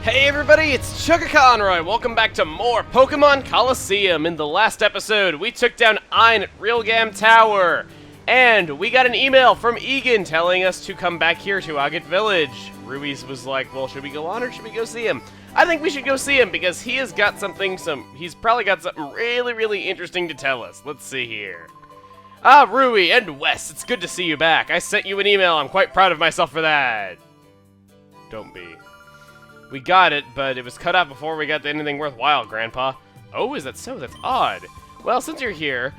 Hey everybody, it's Chugga Conroy. Welcome back to more Pokémon Colosseum. In the last episode, we took down Eagun at Realgam Tower. And we got an email from Eagun telling us to come back here to Agate Village. Ruiz was like, well, should we go on or should we go see him? I think we should go see him because he has got he's probably got something really interesting to tell us. Let's see here. Ah, Rui and Wes, it's good to see you back. I sent you an email. I'm quite proud of myself for that. Don't be. We got it, but it was cut out before we got to anything worthwhile, Grandpa. Oh, is that so? That's odd. Well, since you're here,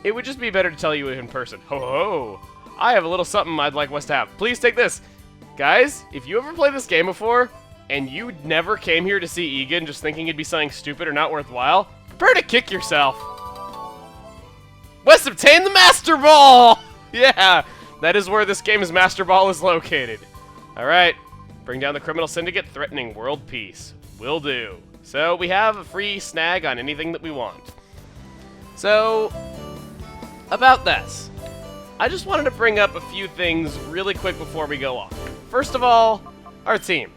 it would just be better to tell you in person. Ho ho! I have a little something I'd like Wes to have. Please take this. Guys, if you ever played this game before, and you never came here to see Eagun just thinking it'd be something stupid or not worthwhile, prepare to kick yourself. Wes obtained the Master Ball! Yeah, that is where this game's Master Ball is located. Alright. Bring down the criminal syndicate, threatening world peace. Will do. So, we have a free snag on anything that we want. So, about this. I just wanted to bring up a few things really quick before we go off. First of all, our team.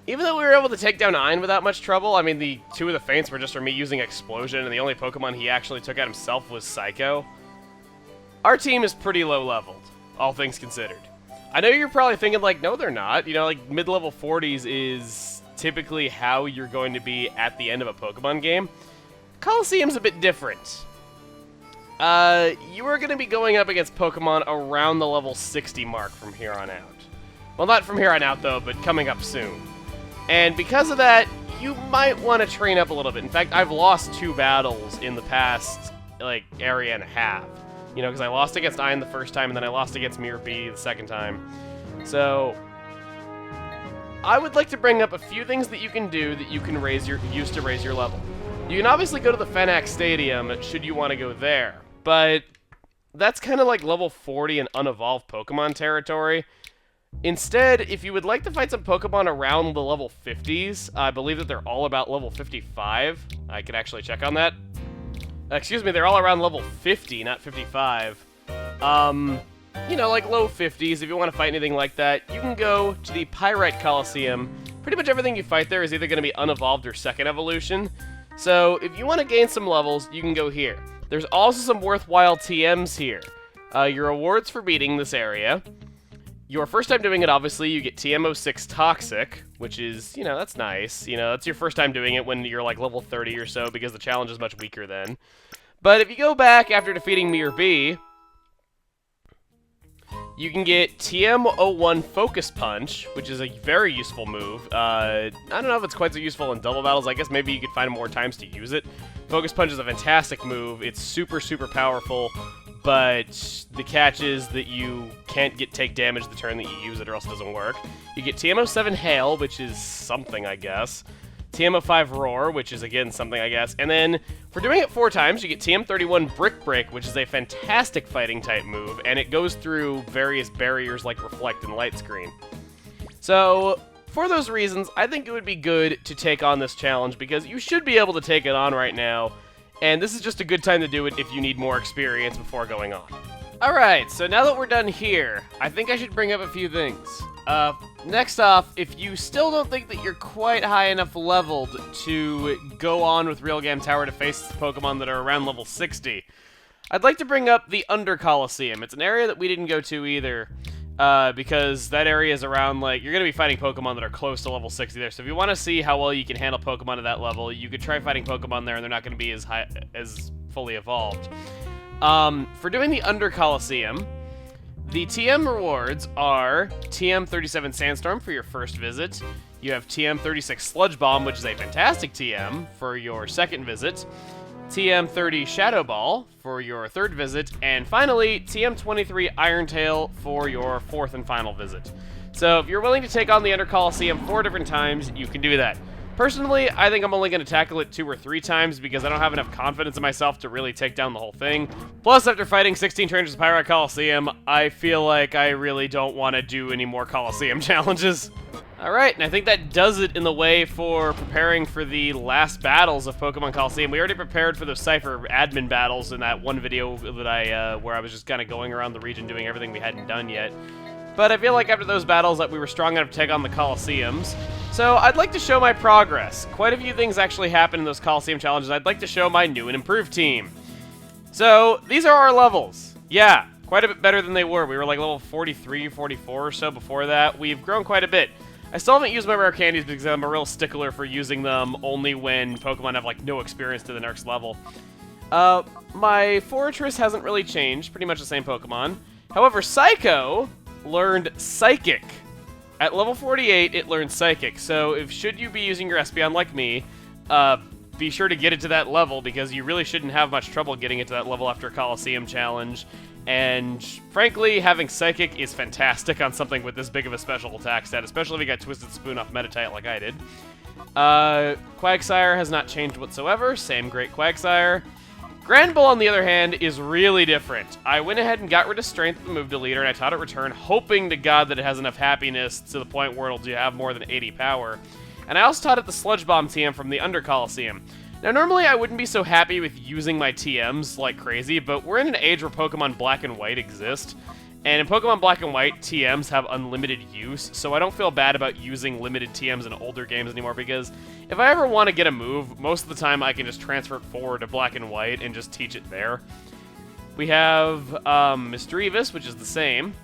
Even though we were able to take down Eagun without much trouble, I mean, the two of the feints were just from me using Explosion, and the only Pokemon he actually took out himself was Psycho. Our team is pretty low-leveled, all things considered. I know you're probably thinking, like, no, they're not. You know, like, mid-level 40s is typically how you're going to be at the end of a Pokemon game. Colosseum's a bit different. You are going to be going up against Pokemon around the level 60 mark from here on out. Well, not from here on out, though, but coming up soon. And because of that, you might want to train up a little bit. In fact, I've lost 2 battles in the past, like, area and a half. You know, because I lost against Eagun the first time, and then I lost against Mirror B the second time. So, I would like to bring up a few things that you can do that you can use to raise your level. You can obviously go to the Fenac Stadium, should you want to go there. But, that's kind of like level 40 and unevolved Pokemon territory. Instead, if you would like to fight some Pokemon around the level 50s, I believe that they're all about level 55. I could actually check on that. Excuse me, they're all around level 50, not 55. You know, like low 50s. If you want to fight anything like that, you can go to the Pyrite Colosseum. Pretty much everything you fight there is either going to be unevolved or second evolution. So, if you want to gain some levels, you can go here. There's also some worthwhile TMs here. Your rewards for beating this area. Your first time doing it, obviously, you get TM06 Toxic, which is, you know, that's nice. You know, that's your first time doing it when you're, like, level 30 or so, because the challenge is much weaker then. But if you go back after defeating Mirror B, you can get TM01 Focus Punch, which is a very useful move. I don't know if it's quite so useful in double battles. I guess maybe you could find more times to use it. Focus Punch is a fantastic move. It's super powerful. But the catch is that you can't take damage the turn that you use it or else it doesn't work. You get TM07 Hail, which is something, I guess. TM05 Roar, which is, again, something, I guess. And then, for doing it 4 times, you get TM31 Brick Break, which is a fantastic fighting-type move, and it goes through various barriers like Reflect and Light Screen. So, for those reasons, I think it would be good to take on this challenge, because you should be able to take it on right now. And this is just a good time to do it if you need more experience before going on. Alright, so now that we're done here, I think I should bring up a few things. Next off, if you still don't think that you're quite high enough leveled to go on with Realgam Tower to face Pokemon that are around level 60, I'd like to bring up the Under Colosseum. It's an area that we didn't go to either, because that area is around, like, you're going to be fighting Pokemon that are close to level 60 there. So if you want to see how well you can handle Pokemon at that level, you could try fighting Pokemon there, and they're not going to be as fully evolved. For doing the Under Colosseum, the TM rewards are TM37 Sandstorm for your first visit. You have TM36 Sludge Bomb, which is a fantastic TM for your second visit. TM30 Shadow Ball for your third visit, and finally, TM23 Iron Tail for your fourth and final visit. So, if you're willing to take on the Under Colosseum 4 different times, you can do that. Personally, I think I'm only going to tackle it 2 or 3 times because I don't have enough confidence in myself to really take down the whole thing. Plus, after fighting 16 trainers at Pyrite Colosseum, I feel like I really don't want to do any more Colosseum challenges. Alright, and I think that does it in the way for preparing for the last battles of Pokemon Colosseum. We already prepared for those Cypher admin battles in that one video that where I was just kind of going around the region doing everything we hadn't done yet. but I feel like after those battles that we were strong enough to take on the Colosseums. So I'd like to show my progress. Quite a few things actually happened in those Colosseum challenges. I'd like to show my new and improved team. So these are our levels. Yeah, quite a bit better than they were. We were like level 43, 44 or so before that. We've grown quite a bit. I still haven't used my rare candies because I'm a real stickler for using them only when Pokemon have like no experience to the next level. My Fortress hasn't really changed. Pretty much the same Pokemon. However, Psycho learned Psychic. At level 48, it learned Psychic, so should you be using your Espeon like me, be sure to get it to that level, because you really shouldn't have much trouble getting it to that level after a Colosseum challenge. And frankly, having Psychic is fantastic on something with this big of a special attack stat, especially if you got Twisted Spoon off Meditite like I did. Quagsire has not changed whatsoever, same great Quagsire. Granbull, on the other hand, is really different. I went ahead and got rid of Strength with the move deleter, and I taught it Return, hoping to God that it has enough happiness to the point where it'll have more than 80 power. And I also taught it the Sludge Bomb TM from the Under Colosseum. Now, normally I wouldn't be so happy with using my TMs like crazy, but we're in an age where Pokemon Black and White exist. And in Pokemon Black and White, TMs have unlimited use, so I don't feel bad about using limited TMs in older games anymore, because if I ever want to get a move, most of the time I can just transfer it forward to Black and White and just teach it there. We have Misdreavus, which is the same.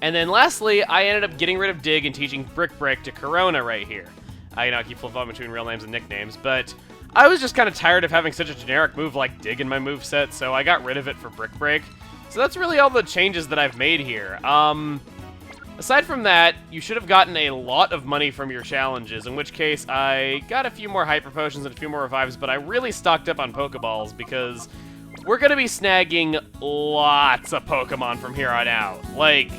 And then lastly, I ended up getting rid of Dig and teaching Brick Break to Corona right here. I keep flip-flopping between real names and nicknames, but I was just kind of tired of having such a generic move like Dig in my moveset, so I got rid of it for Brick Break. So that's really all the changes that I've made here. Aside from that, you should have gotten a lot of money from your challenges, in which case I got a few more Hyper Potions and a few more Revives, but I really stocked up on Pokeballs because we're going to be snagging lots of Pokemon from here on out. Like,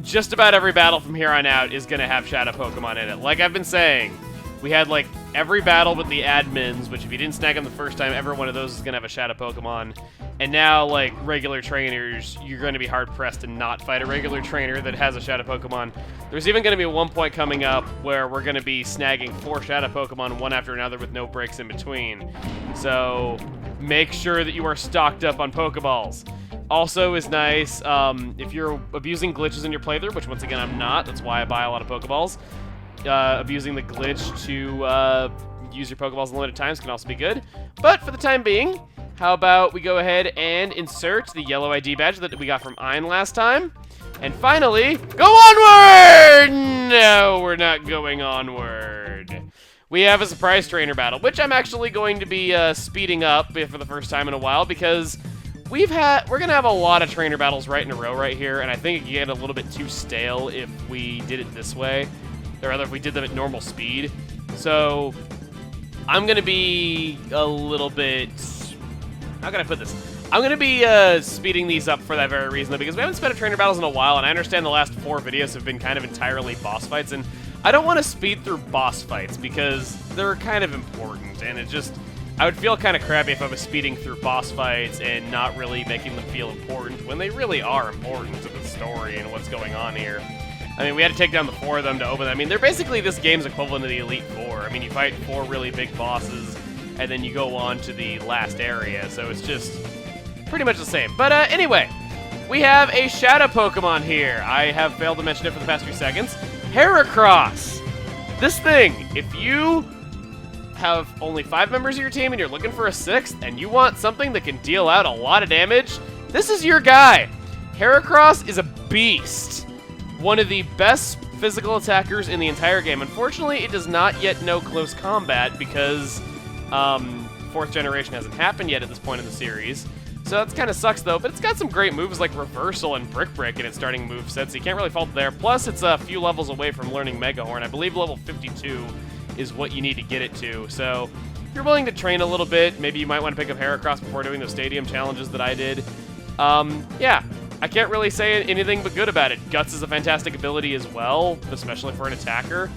just about every battle from here on out is going to have Shadow Pokemon in it. Like I've been saying, we had like every battle with the admins, which if you didn't snag them the first time, every one of those is going to have a Shadow Pokemon. And now, like, regular trainers, you're going to be hard-pressed to not fight a regular trainer that has a Shadow Pokemon. There's even going to be one point coming up where we're going to be snagging 4 Shadow Pokemon one after another with no breaks in between. So, make sure that you are stocked up on Pokeballs. Also is nice, if you're abusing glitches in your playthrough, which once again I'm not, that's why I buy a lot of Pokeballs, abusing the glitch to use your Pokeballs in limited times can also be good. But for the time being, how about we go ahead and insert the yellow ID badge that we got from Ein last time. And finally, go onward! No, we're not going onward. We have a surprise trainer battle, which I'm actually going to be speeding up for the first time in a while, because we're going to have a lot of trainer battles right in a row right here, and I think it could get a little bit too stale if we did it this way, or rather if we did them at normal speed. So I'm going to be a little bit... How can I put this? I'm going to be speeding these up for that very reason, though, because we haven't sped up trainer battles in a while, and I understand the last 4 videos have been kind of entirely boss fights, and I don't want to speed through boss fights because they're kind of important, and it just... I would feel kind of crappy if I was speeding through boss fights and not really making them feel important, when they really are important to the story and what's going on here. I mean, we had to take down the 4 of them to open them. I mean, they're basically this game's equivalent to the Elite Four. I mean, you fight 4 really big bosses, and then you go on to the last area, so it's just pretty much the same. But anyway, we have a Shadow Pokemon here. I have failed to mention it for the past few seconds. Heracross! This thing, if you have only 5 members of your team and you're looking for a 6th, and you want something that can deal out a lot of damage, this is your guy. Heracross is a beast. One of the best physical attackers in the entire game. Unfortunately, it does not yet know close combat because 4th generation hasn't happened yet at this point in the series. So that kind of sucks, though, but it's got some great moves like Reversal and Brick Break in its starting moveset, so you can't really fault there. Plus, it's a few levels away from learning Mega Horn. I believe level 52 is what you need to get it to. So if you're willing to train a little bit, maybe you might want to pick up Heracross before doing those stadium challenges that I did. Yeah, I can't really say anything but good about it. Guts is a fantastic ability as well, especially for an attacker.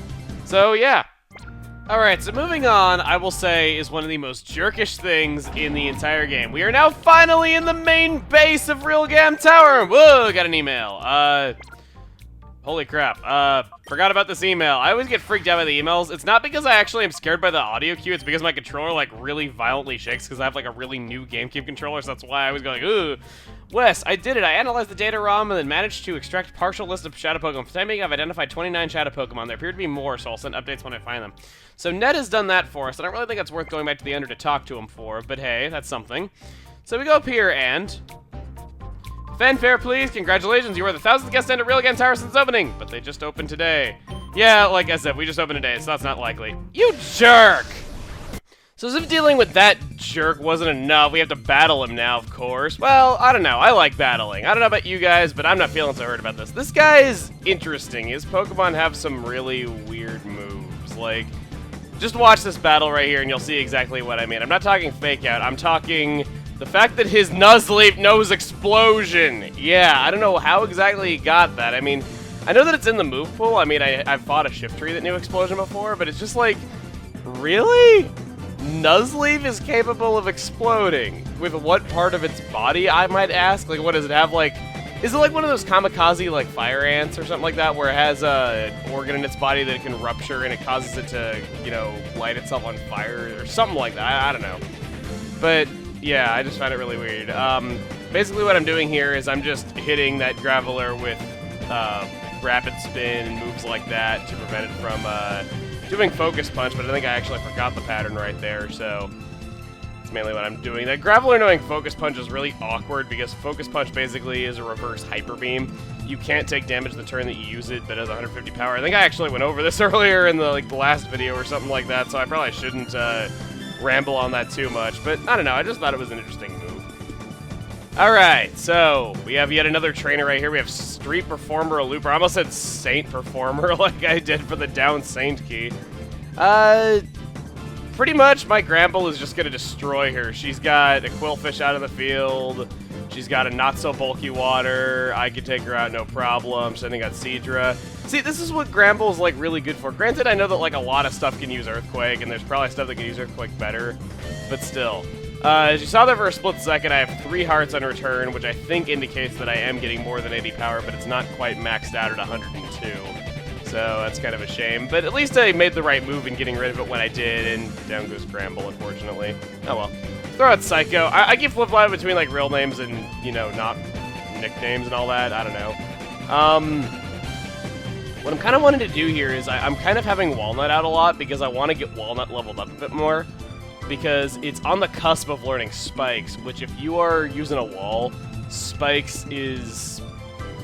So yeah. Alright, so moving on, I will say, is one of the most jerkish things in the entire game. We are now finally in the main base of Realgam Tower! Whoa, got an email. Holy crap. Forgot about this email. I always get freaked out by the emails. It's not because I actually am scared by the audio cue, it's because my controller, like, really violently shakes because I have, like, a really new GameCube controller, so that's why I always go like, ooh. Wes, I did it. I analyzed the data ROM and then managed to extract partial list of Shadow Pokemon. For the time being, I've identified 29 Shadow Pokemon. There appear to be more, so I'll send updates when I find them. So Ned has done that for us. I don't really think that's worth going back to the Ender to talk to him for, but hey, that's something. So we go up here and... Fanfare, please. Congratulations. You were the 1,000th guest Ender Real Against Tower since opening, but they just opened today. Yeah, like I said, we just opened today, so that's not likely. You jerk! So as if dealing with that jerk wasn't enough, we have to battle him now, of course. Well, I don't know. I like battling. I don't know about you guys, but I'm not feeling so hurt about this. This guy is interesting. His Pokemon have some really weird moves. Like, just watch this battle right here and you'll see exactly what I mean. I'm not talking Fake Out. I'm talking the fact that his Nuzleaf knows Explosion. Yeah, I don't know how exactly he got that. I mean, I know that it's in the move pool. I mean, I've fought a Shiftry that knew Explosion before, but it's just like, really? Nuzleaf is capable of exploding. With what part of its body, I might ask? Like, what does it have, like... Is it like one of those kamikaze, like, fire ants or something like that, where it has an organ in its body that it can rupture and it causes it to, you know, light itself on fire or something like that? I don't know. But, yeah, I just find it really weird. Basically what I'm doing here is I'm just hitting that Graveler with Rapid Spin and moves like that to prevent it from... doing Focus Punch, but I think I actually forgot the pattern right there, so that's mainly what I'm doing. That Graveler knowing Focus Punch is really awkward because Focus Punch basically is a reverse Hyper Beam. You can't take damage the turn that you use it, but it has 150 power. I think I actually went over this earlier in the last video or something like that, so I probably shouldn't ramble on that too much, but I don't know, I just thought it was an interesting move. Alright, so we have yet another trainer right here. We have Street Performer, a Looper. I almost said Saint Performer like I did for the Down Saint key. Pretty much my Gramble is just going to destroy her. She's got a Quillfish out of the field. She's got a not-so-bulky Water. I can take her out no problem. So then I got Seadra. See, this is what Gramble's, like, really good for. Granted, I know that, like, a lot of stuff can use Earthquake, and there's probably stuff that can use Earthquake better, but still. As you saw there for a split second, I have 3 hearts on return, which I think indicates that I am getting more than 80 power, but it's not quite maxed out at 102. So that's kind of a shame. But at least I made the right move in getting rid of it when I did, and down goes Gramble, unfortunately. Oh well. Throw out Psycho. I keep flip-flopping between, like, real names and, you know, not nicknames and all that. I don't know. What I'm kind of wanting to do here is I'm kind of having Walnut out a lot because I want to get Walnut leveled up a bit more. Because it's on the cusp of learning Spikes, which if you are using a wall, Spikes is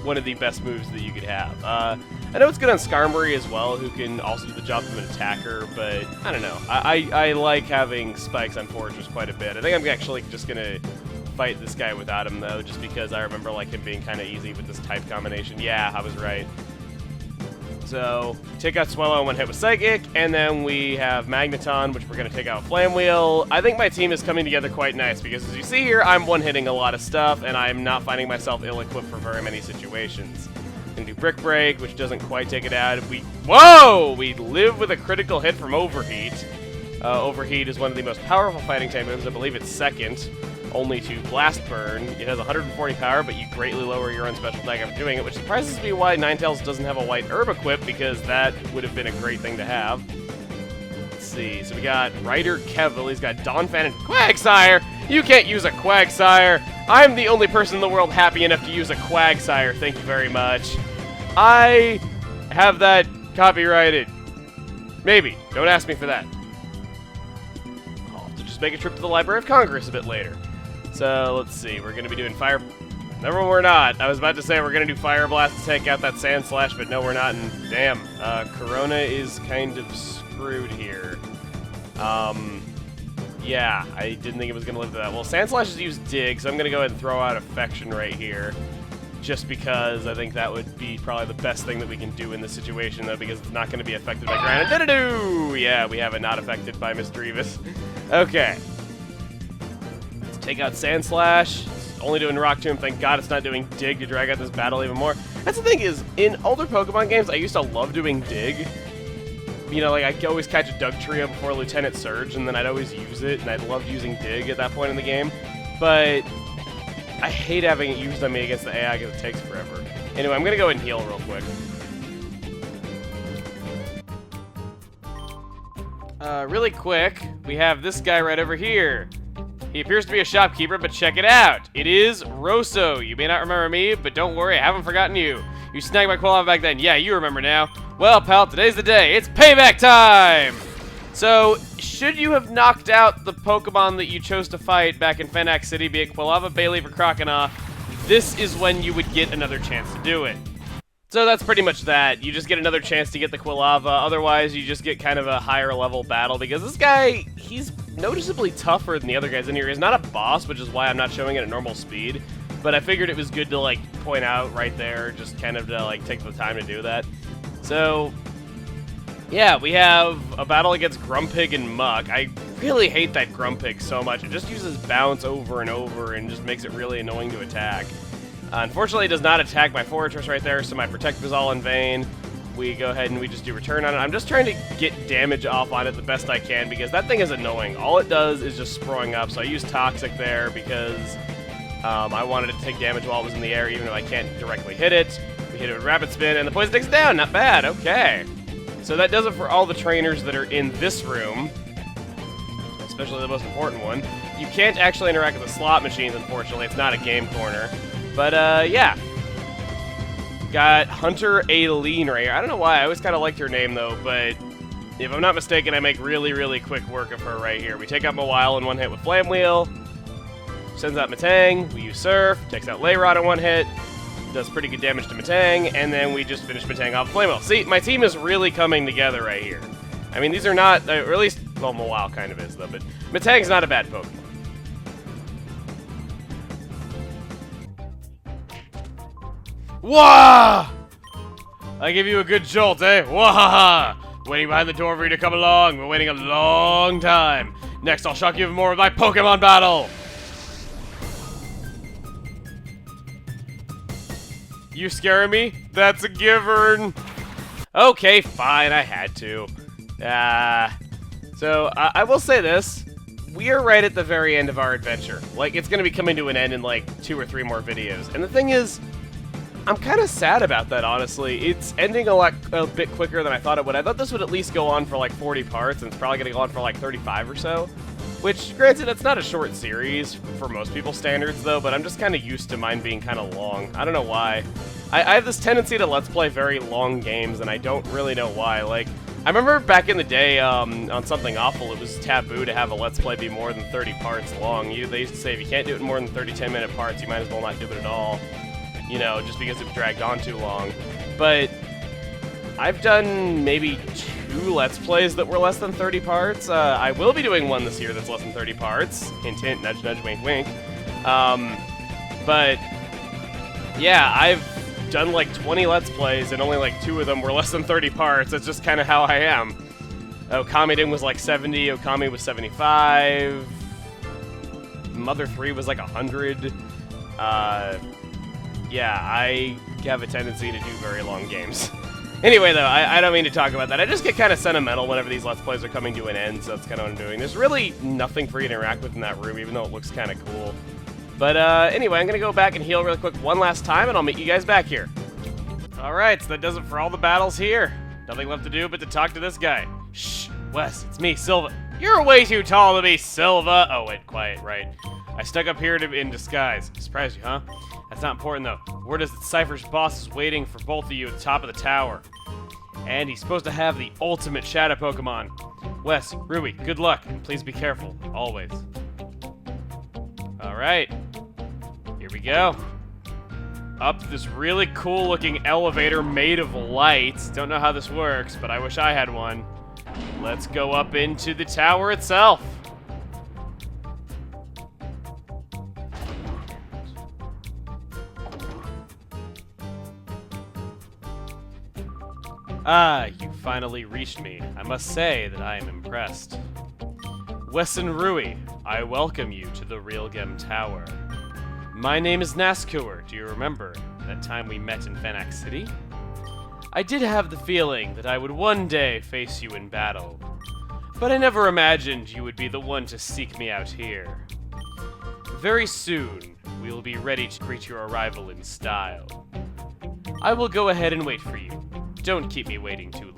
one of the best moves that you could have. I know it's good on Skarmory as well, who can also do the job of an attacker, but I don't know. I like having Spikes on Fortress quite a bit. I think I'm actually just going to fight this guy without him, though, just because I remember like him being kind of easy with this type combination. Yeah, I was right. So, take out Swellow in one hit with Psychic, and then we have Magneton, which we're going to take out Flame Wheel. I think my team is coming together quite nice, because as you see here, I'm one-hitting a lot of stuff, and I'm not finding myself ill-equipped for very many situations. Gonna do Brick Break, which doesn't quite take it out. Whoa! We live with a critical hit from Overheat. Overheat is one of the most powerful fighting type moves. I believe it's second, only to Blast Burn. It has 140 power, but you greatly lower your own special attack after doing it, which surprises me why Ninetales doesn't have a white herb equipped, because that would have been a great thing to have. Let's see. So we got Ryder Kevil. He's got Donphan and Quagsire. You can't use a Quagsire. I'm the only person in the world happy enough to use a Quagsire. Thank you very much. I have that copyrighted. Maybe. Don't ask me for that. I'll have to just make a trip to the Library of Congress a bit later. So, let's see. We're going to be doing Fire... No, we're not. I was about to say we're going to do Fire Blast to take out that Sand Slash, but no, we're not. And damn, Corona is kind of screwed here. Yeah, I didn't think it was going to live to that. Well, Sand Slash has used Dig, so I'm going to go ahead and throw out Affection right here. Just because I think that would be probably the best thing that we can do in this situation, though, because it's not going to be affected by Granite. Da-da-doo! Yeah, we have it not affected by Mr. Revis. Okay. Let's take out Sand Slash. It's only doing Rock Tomb. Thank God it's not doing Dig to drag out this battle even more. That's the thing is, in older Pokemon games, I used to love doing Dig. You know, like, I'd always catch a Dugtrio before Lieutenant Surge, and then I'd always use it, and I'd love using Dig at that point in the game. But I hate having it used on me against the AI because it takes forever. Anyway, I'm going to go ahead and heal real quick. Really quick, we have this guy right over here. He appears to be a shopkeeper, but check it out. It is Rosso. You may not remember me, but don't worry, I haven't forgotten you. You snagged my Quilava back then. Yeah, you remember now. Well, pal, today's the day. It's payback time! So, should you have knocked out the Pokemon that you chose to fight back in Fanac City, be it Quilava, Bayleaf, or Croconaw, this is when you would get another chance to do it. So that's pretty much that. You just get another chance to get the Quilava. Otherwise, you just get kind of a higher level battle because this guy, he's noticeably tougher than the other guys in here. He's not a boss, which is why I'm not showing it at normal speed. But I figured it was good to, like, point out right there, just kind of to, like, take the time to do that. So, yeah, we have a battle against Grumpig and Muck. I really hate that Grumpig so much. It just uses bounce over and over and just makes it really annoying to attack. Unfortunately, it does not attack my Fortress right there, so my Protect was all in vain. We go ahead and we just do Return on it. I'm just trying to get damage off on it the best I can because that thing is annoying. All it does is just spraying up, so I use Toxic there because I wanted it to take damage while it was in the air, even if I can't directly hit it. We hit it with Rapid Spin, and the poison takes it down. Not bad. Okay. So that does it for all the trainers that are in this room, especially the most important one. You can't actually interact with the slot machines, unfortunately. It's not a game corner. But, yeah. Got Hunter Aileen right here. I don't know why. I always kind of liked her name, though, but if I'm not mistaken, I make really, really quick work of her right here. We take out Mawile in one hit with Flame Wheel. Sends out Matang. We use Surf. Takes out Layrod in one hit. Does pretty good damage to Matang. And then we just finish Matang off Flame Wheel. See, my team is really coming together right here. I mean, these are not, or at least, well, Mawile kind of is, though, but Matang's not a bad Pokemon. Wah! I give you a good jolt, eh? Wah! Waiting behind the door for you to come along. We're waiting a long time. Next, I'll shock you even more with my Pokemon battle. You scaring me? That's a giver. Okay, fine. I had to. So, I will say this. We are right at the very end of our adventure. Like, it's going to be coming to an end in, like, 2 or 3 more videos. And the thing is, I'm kind of sad about that, honestly. It's ending a bit quicker than I thought it would. I thought this would at least go on for like 40 parts, and it's probably going to go on for like 35 or so. Which, granted, it's not a short series for most people's standards, though, but I'm just kind of used to mine being kind of long. I don't know why. I have this tendency to Let's Play very long games, and I don't really know why. Like, I remember back in the day, on Something Awful, it was taboo to have a Let's Play be more than 30 parts long. They used to say if you can't do it in more than 30 10-minute parts, you might as well not do it at all. You know, just because it dragged on too long. But I've done maybe 2 Let's Plays that were less than 30 parts. I will be doing one this year that's less than 30 parts. Hint, hint, nudge, nudge, wink, wink. But, yeah, I've done like 20 Let's Plays, and only like 2 of them were less than 30 parts. That's just kind of how I am. Okamiden was like 70, Okami was 75, Mother 3 was like 100. Yeah, I have a tendency to do very long games. Anyway, though, I don't mean to talk about that. I just get kind of sentimental whenever these Let's Plays are coming to an end, so that's kind of what I'm doing. There's really nothing for you to interact with in that room, even though it looks kind of cool. But anyway, I'm going to go back and heal really quick one last time, and I'll meet you guys back here. Alright, so that does it for all the battles here. Nothing left to do but to talk to this guy. Shh, Wes, it's me, Silva. You're way too tall to be Silva. Oh, wait, quiet, right. I stuck up here in disguise. Surprised you, huh? That's not important, though. Word is that Cypher's boss is waiting for both of you at the top of the tower. And he's supposed to have the ultimate Shadow Pokemon. Wes, Ruby, good luck. Please be careful, always. Alright. Here we go. Up this really cool-looking elevator made of light. Don't know how this works, but I wish I had one. Let's go up into the tower itself. Ah, you finally reached me. I must say that I am impressed. Wes and Rui, I welcome you to the Realgem Tower. My name is Naskuer. Do you remember that time we met in Fanac City? I did have the feeling that I would one day face you in battle, but I never imagined you would be the one to seek me out here. Very soon, we will be ready to greet your arrival in style. I will go ahead and wait for you. Don't keep me waiting too